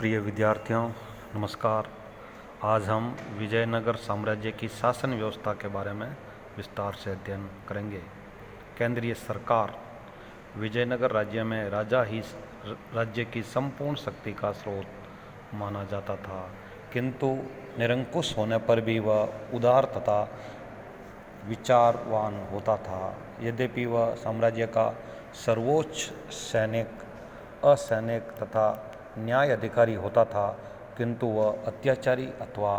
प्रिय विद्यार्थियों, नमस्कार। आज हम विजयनगर साम्राज्य की शासन व्यवस्था के बारे में विस्तार से अध्ययन करेंगे। केंद्रीय सरकार विजयनगर राज्य में राजा ही राज्य की संपूर्ण शक्ति का स्रोत माना जाता था, किंतु निरंकुश होने पर भी वह उदार तथा विचारवान होता था। यद्यपि वह साम्राज्य का सर्वोच्च सैनिक, असैनिक तथा न्याय अधिकारी होता था, किंतु वह अत्याचारी अथवा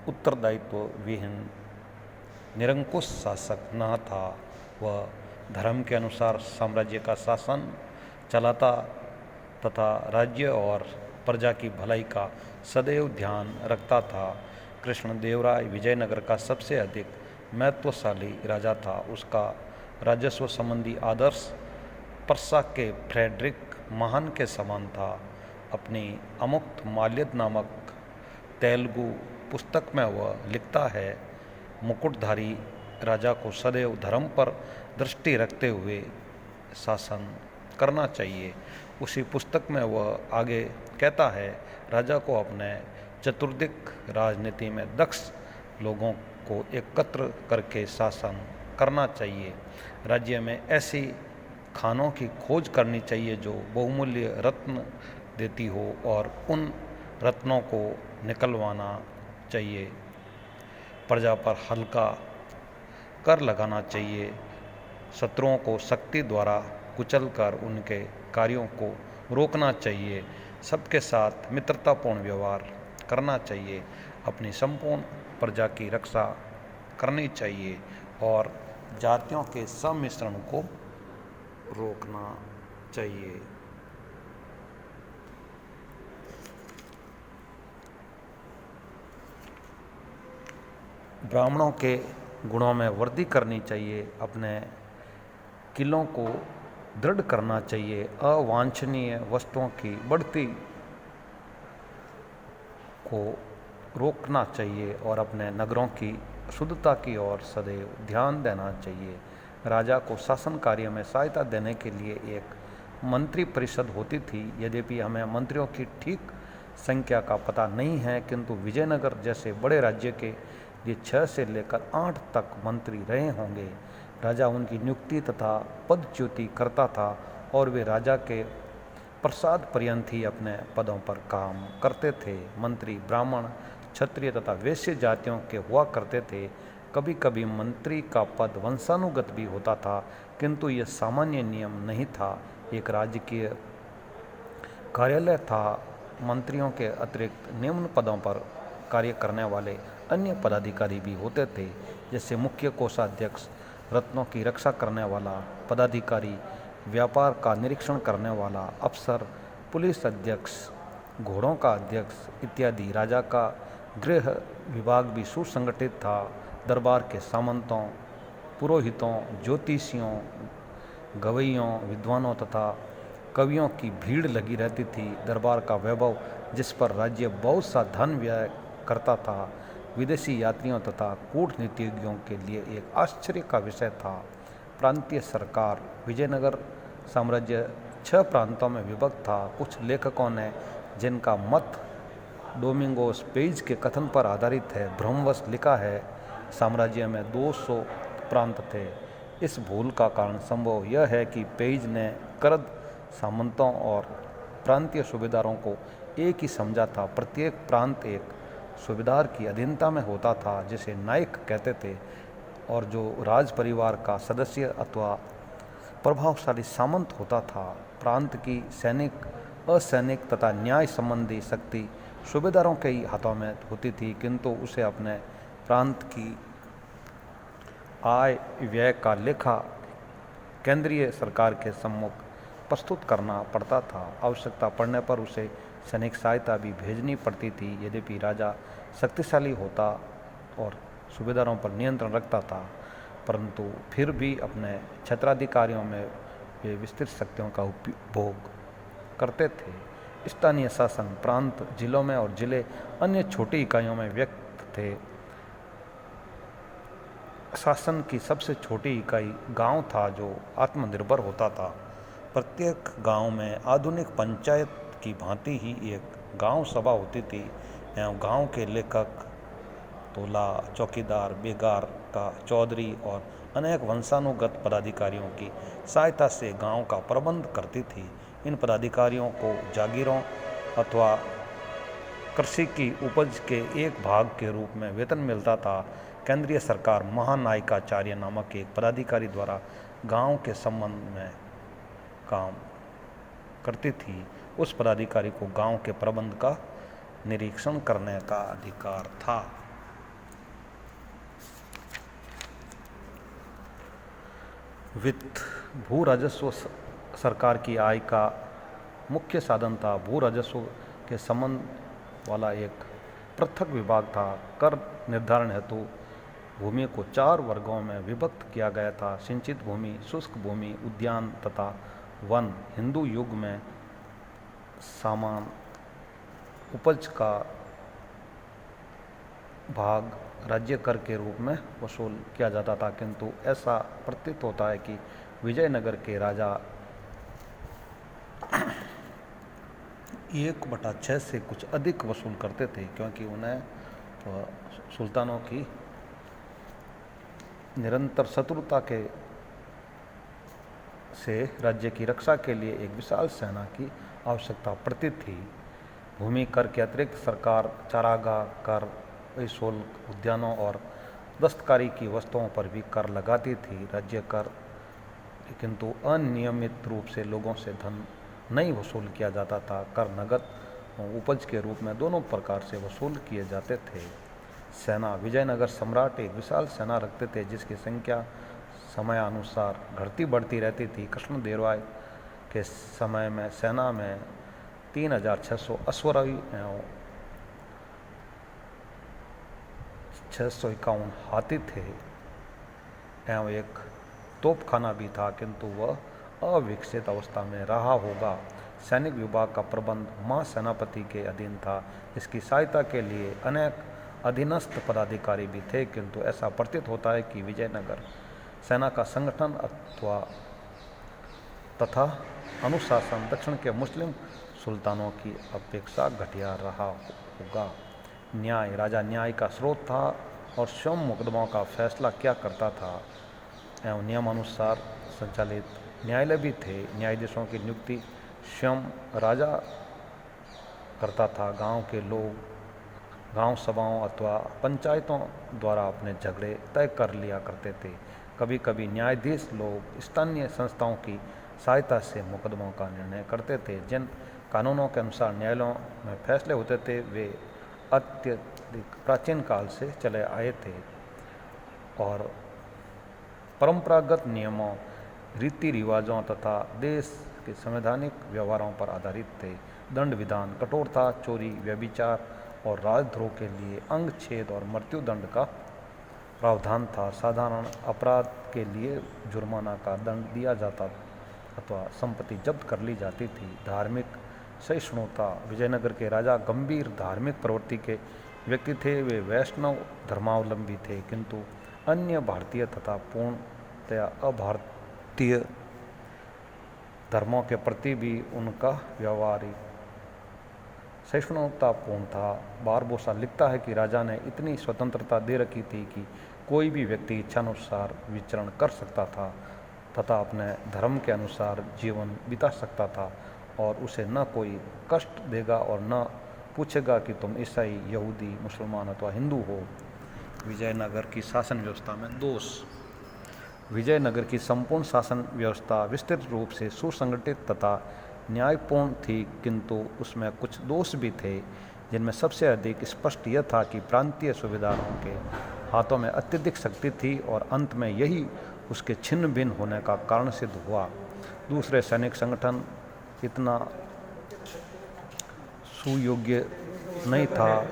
उत्तरदायित्व विहीन निरंकुश शासक न था। वह धर्म के अनुसार साम्राज्य का शासन चलाता तथा राज्य और प्रजा की भलाई का सदैव ध्यान रखता था। कृष्णदेवराय विजयनगर का सबसे अधिक महत्वशाली राजा था। उसका राजस्व संबंधी आदर्श पर्सा के फ्रेडरिक महान के समान था। अपनी अमुक्त माल्यद नामक तेलुगु पुस्तक में वह लिखता है, मुकुटधारी राजा को सदैव धर्म पर दृष्टि रखते हुए शासन करना चाहिए। उसी पुस्तक में वह आगे कहता है, राजा को अपने चतुर्दिक राजनीति में दक्ष लोगों को एकत्र करके शासन करना चाहिए। राज्य में ऐसी खानों की खोज करनी चाहिए जो बहुमूल्य रत्न देती हो और उन रत्नों को निकलवाना चाहिए। प्रजा पर हल्का कर लगाना चाहिए। शत्रुओं को शक्ति द्वारा कुचलकर उनके कार्यों को रोकना चाहिए। सबके साथ मित्रतापूर्ण व्यवहार करना चाहिए। अपनी संपूर्ण प्रजा की रक्षा करनी चाहिए और जातियों के सम्मिश्रण को रोकना चाहिए। ब्राह्मणों के गुणों में वृद्धि करनी चाहिए। अपने किलों को दृढ़ करना चाहिए। अवांछनीय वस्तुओं की बढ़ती को रोकना चाहिए और अपने नगरों की शुद्धता की ओर सदैव ध्यान देना चाहिए। राजा को शासन कार्य में सहायता देने के लिए एक मंत्री परिषद होती थी। यद्यपि हमें मंत्रियों की ठीक संख्या का पता नहीं है, किंतु विजयनगर जैसे बड़े राज्य के लिए 6 से लेकर 8 तक मंत्री रहे होंगे। राजा उनकी नियुक्ति तथा पदच्युति करता था और वे राजा के प्रसाद पर्यंत ही अपने पदों पर काम करते थे। मंत्री ब्राह्मण, क्षत्रिय तथा वैश्य जातियों के हुआ करते थे। कभी कभी मंत्री का पद वंशानुगत भी होता था, किंतु यह सामान्य नियम नहीं था। एक राजकीय कार्यालय था। मंत्रियों के अतिरिक्त निम्न पदों पर कार्य करने वाले अन्य पदाधिकारी भी होते थे, जैसे मुख्य कोषाध्यक्ष, रत्नों की रक्षा करने वाला पदाधिकारी, व्यापार का निरीक्षण करने वाला अफसर, पुलिस अध्यक्ष, घोड़ों का अध्यक्ष इत्यादि। राजा का गृह विभाग भी सुसंगठित था। दरबार के सामंतों, पुरोहितों, ज्योतिषियों, गवैयों, विद्वानों तथा कवियों की भीड़ लगी रहती थी। दरबार का वैभव, जिस पर राज्य बहुत सा धन व्यय करता था, विदेशी यात्रियों तथा कूटनीतिज्ञों के लिए एक आश्चर्य का विषय था। प्रांतीय सरकार विजयनगर साम्राज्य 6 प्रांतों में विभक्त था। कुछ लेखकों ने, जिनका मत डोमिंगोस पेज के कथन पर आधारित है, भ्रमवश लिखा है साम्राज्य में 200 प्रांत थे। इस भूल का कारण संभव यह है कि पेज ने करद सामंतों और प्रांतीय सूबेदारों को एक ही समझा था। प्रत्येक प्रांत एक सूबेदार की अधीनता में होता था, जिसे नायक कहते थे, और जो राज परिवार का सदस्य अथवा प्रभावशाली सामंत होता था। प्रांत की सैनिक, असैनिक तथा न्याय संबंधी शक्ति सूबेदारों के ही हाथों में होती थी, किंतु उसे अपने प्रांत की आय व्यय का लेखा केंद्रीय सरकार के सम्मुख प्रस्तुत करना पड़ता था। आवश्यकता पड़ने पर उसे सैनिक सहायता भी भेजनी पड़ती थी। यद्यपि राजा शक्तिशाली होता और सूबेदारों पर नियंत्रण रखता था, परंतु फिर भी अपने क्षेत्राधिकारियों में वे विस्तृत शक्तियों का उपभोग करते थे। स्थानीय शासन प्रांत, जिलों में और जिले अन्य छोटी इकाइयों में व्यक्त थे। शासन की सबसे छोटी इकाई गांव था, जो आत्मनिर्भर होता था। प्रत्येक गांव में आधुनिक पंचायत की भांति ही एक गांव सभा होती थी एवं गांव के लेखक, तोला, चौकीदार, बेगार का चौधरी और अनेक वंशानुगत पदाधिकारियों की सहायता से गांव का प्रबंध करती थी। इन पदाधिकारियों को जागीरों अथवा कृषि की उपज के एक भाग के रूप में वेतन मिलता था। केंद्रीय सरकार महानायकाचार्य नामक एक पदाधिकारी द्वारा गांव के संबंध में काम करती थी। उस पदाधिकारी को गांव के प्रबंध का निरीक्षण करने का अधिकार था। वित्त भू राजस्व सरकार की आय का मुख्य साधन था। भू राजस्व के संबंध वाला एक पृथक विभाग था। कर निर्धारण हेतु भूमि को 4 वर्गों में विभक्त किया गया था: सिंचित भूमि, शुष्क भूमि, उद्यान तथा वन। हिंदू युग में सामान उपज का भाग राज्य कर के रूप में वसूल किया जाता था, किंतु ऐसा प्रतीत होता है कि विजयनगर के राजा 1/6 से कुछ अधिक वसूल करते थे, क्योंकि उन्हें सुल्तानों की निरंतर शत्रुता के से राज्य की रक्षा के लिए एक विशाल सेना की आवश्यकता पड़ती थी। भूमि कर के अतिरिक्त सरकार चारागाह कर, शुल्क, उद्यानों और दस्तकारी की वस्तुओं पर भी कर लगाती थी। राज्य कर किंतु अनियमित रूप से लोगों से धन नहीं वसूल किया जाता था। कर नगद उपज के रूप में दोनों प्रकार से वसूल किए जाते थे। सेना विजयनगर सम्राट एक विशाल सेना रखते थे, जिसकी संख्या समयानुसार घटती बढ़ती रहती थी। कृष्णदेवराय के समय में सेना में 3600 अश्वरोही एवं 651 हाथी थे एवं एक तोपखाना भी था, किंतु वह अविकसित अवस्था में रहा होगा। सैनिक विभाग का प्रबंध महासेनापति के अधीन था। इसकी सहायता के लिए अनेक अधीनस्थ पदाधिकारी भी थे, किंतु ऐसा प्रतीत होता है कि विजयनगर सेना का संगठन तथा अनुशासन दक्षिण के मुस्लिम सुल्तानों की अपेक्षा घटिया रहा होगा। न्याय राजा न्याय का स्रोत था और स्वयं मुकदमाओं का फैसला क्या करता था एवं नियमानुसार संचालित न्यायालय भी थे। न्यायाधीशों की नियुक्ति स्वयं राजा करता था। गांव के लोग गांव सभाओं अथवा पंचायतों द्वारा अपने झगड़े तय कर लिया करते थे। कभी कभी न्यायाधीश लोग स्थानीय संस्थाओं की सहायता से मुकदमों का निर्णय करते थे। जिन कानूनों के अनुसार न्यायालयों में फैसले होते थे वे अत्यधिक प्राचीन काल से चले आए थे और परंपरागत नियमों, रीति रिवाजों तथा देश के संवैधानिक व्यवहारों पर आधारित थे। दंड विधान कठोर था। चोरी, व्यभिचार और राजद्रोह के लिए अंग छेद और मृत्युदंड का प्रावधान था। साधारण अपराध के लिए जुर्माना का दंड दिया जाता अथवा संपत्ति जब्त कर ली जाती थी। धार्मिक सहिष्णुता विजयनगर के राजा गंभीर धार्मिक प्रवृत्ति के व्यक्ति थे। वे वैष्णव धर्मावलंबी थे, किंतु अन्य भारतीय तथा पूर्णतया अभारतीय धर्मों के प्रति भी उनका व्यवहारिक सहिष्णुतापूर्ण था। बारबोसा लिखता है कि राजा ने इतनी स्वतंत्रता दे रखी थी कि कोई भी व्यक्ति इच्छानुसार विचरण कर सकता था तथा अपने धर्म के अनुसार जीवन बिता सकता था और उसे न कोई कष्ट देगा और न पूछेगा कि तुम ईसाई, यहूदी, मुसलमान अथवा हिंदू हो। विजयनगर की शासन व्यवस्था में दोष। विजयनगर की संपूर्ण शासन व्यवस्था विस्तृत रूप से सुसंगठित तथा न्यायपूर्ण थी, किंतु उसमें कुछ दोष भी थे, जिनमें सबसे अधिक स्पष्ट यह था कि प्रांतीय सूबेदारों के हाथों में अत्यधिक शक्ति थी और अंत में यही उसके छिन्न भिन्न होने का कारण सिद्ध हुआ। दूसरे सैनिक संगठन इतना सुयोग्य नहीं था।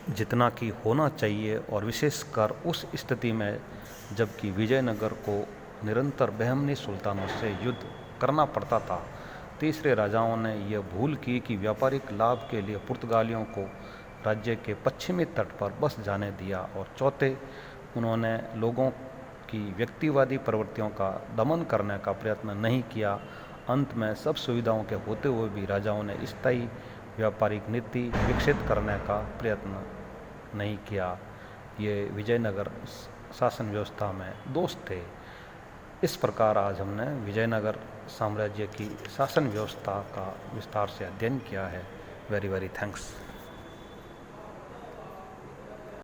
जितना कि होना चाहिए और विशेषकर उस स्थिति में जबकि विजयनगर को निरंतर बहमनी सुल्तानों से युद्ध करना पड़ता था। तीसरे राजाओं ने यह भूल की कि व्यापारिक लाभ के लिए पुर्तगालियों को राज्य के पश्चिमी तट पर बस जाने दिया और चौथे उन्होंने लोगों की व्यक्तिवादी प्रवृत्तियों का दमन करने का प्रयत्न नहीं किया। अंत में सब सुविधाओं के होते हुए भी राजाओं ने स्थायी व्यापारिक नीति विकसित करने का प्रयत्न नहीं किया। ये विजयनगर शासन व्यवस्था में दोष थे। इस प्रकार आज हमने विजयनगर साम्राज्य की शासन व्यवस्था का विस्तार से अध्ययन किया है। Very very thanks.